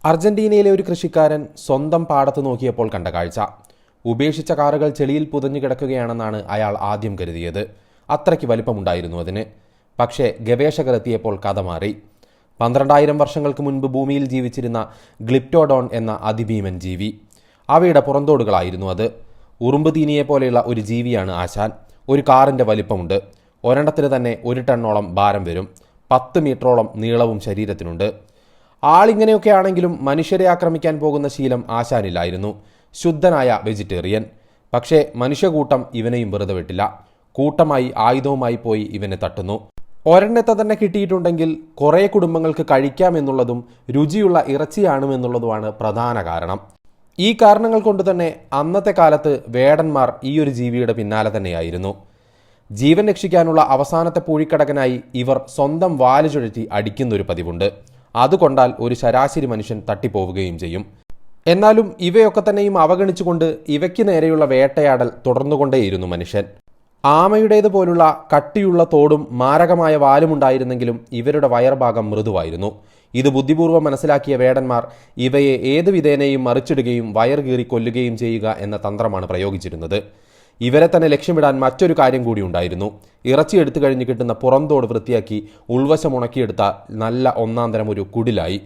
അർജന്റീനയിലെ ഒരു കൃഷിക്കാരൻ സ്വന്തം പാടത്ത് നോക്കിയപ്പോൾ കണ്ട കാഴ്ച. ഉപേക്ഷിച്ച കാറുകൾ ചെളിയിൽ പുതഞ്ഞു കിടക്കുകയാണെന്നാണ് അയാൾ ആദ്യം കരുതിയത്. അത്രയ്ക്ക് വലിപ്പമുണ്ടായിരുന്നു അതിന്. പക്ഷേ ഗവേഷകർ എത്തിയപ്പോൾ കഥ മാറി. 12,000 വർഷങ്ങൾക്ക് മുൻപ് ഭൂമിയിൽ ജീവിച്ചിരുന്ന ഗ്ലിപ്റ്റോഡോൺ എന്ന അതിഭീമൻ ജീവി. അവയുടെ പുറന്തോടുകളായിരുന്നു അത്. ഉറുമ്പ് തീനിയെ പോലെയുള്ള ഒരു ജീവിയാണ് ആശാൻ. ഒരു കാറിൻ്റെ വലിപ്പമുണ്ട്. ഒരെണ്ണത്തിന് തന്നെ 1 ടണ്ണോളം ഭാരം വരും. 10 മീറ്ററോളം നീളവും ശരീരത്തിനുണ്ട്. ആളിങ്ങനെയൊക്കെ ആണെങ്കിലും മനുഷ്യരെ ആക്രമിക്കാൻ പോകുന്ന ശീലം ആശാനില്ലായിരുന്നു. ശുദ്ധനായ വെജിറ്റേറിയൻ. പക്ഷേ മനുഷ്യകൂട്ടം ഇവനെയും വെറുതെ വിട്ടില്ല. കൂട്ടമായി ആയുധവുമായി പോയി ഇവനെ തട്ടുന്നു. ഒരെണ്ണത്തെ തന്നെ കിട്ടിയിട്ടുണ്ടെങ്കിൽ കുറേ കുടുംബങ്ങൾക്ക് കഴിക്കാമെന്നുള്ളതും രുചിയുള്ള ഇറച്ചിയാണെന്നുള്ളതുമാണ് പ്രധാന കാരണം. ഈ കാരണങ്ങൾ കൊണ്ട് തന്നെ അന്നത്തെ കാലത്ത് വേടന്മാർ ഈ ഒരു ജീവിയുടെ പിന്നാലെ തന്നെയായിരുന്നു. ജീവൻ രക്ഷിക്കാനുള്ള അവസാനത്തെ പൂഴിക്കടകനായി ഇവർ സ്വന്തം വാല് ചുഴറ്റി അടിക്കുന്നൊരു പതിവുണ്ട്. അതുകൊണ്ടാൽ ഒരു ശരാശരി മനുഷ്യൻ തട്ടിപ്പോവുകയും ചെയ്യും. എന്നാലും ഇവയൊക്കെ തന്നെയും അവഗണിച്ചുകൊണ്ട് ഇവയ്ക്ക് നേരെയുള്ള വേട്ടയാടൽ തുടർന്നുകൊണ്ടേയിരുന്നു മനുഷ്യൻ. ആമയുടേതുപോലുള്ള കട്ടിയുള്ള തോടും മാരകമായ വാലുമുണ്ടായിരുന്നെങ്കിലും ഇവരുടെ വയർഭാഗം മൃദുവായിരുന്നു. ഇത് ബുദ്ധിപൂർവ്വം മനസ്സിലാക്കിയ വേടന്മാർ ഇവയെ ഏത് വിധേനയും മറിച്ചിടുകയും വയർ കീറി കൊല്ലുകയും ചെയ്യുക എന്ന തന്ത്രമാണ് പ്രയോഗിച്ചിരുന്നത്. ഇവരെ തന്നെ ലക്ഷ്യമിടാൻ മറ്റൊരു കാര്യം കൂടി ഉണ്ടായിരുന്നു. ഇറച്ചി എടുത്തു കഴിഞ്ഞ് കിട്ടുന്ന പുറന്തോട് വൃത്തിയാക്കി ഉൾവശം ഉണക്കിയെടുത്ത നല്ല ഒന്നാന്തരം ഒരു കുടിലായി.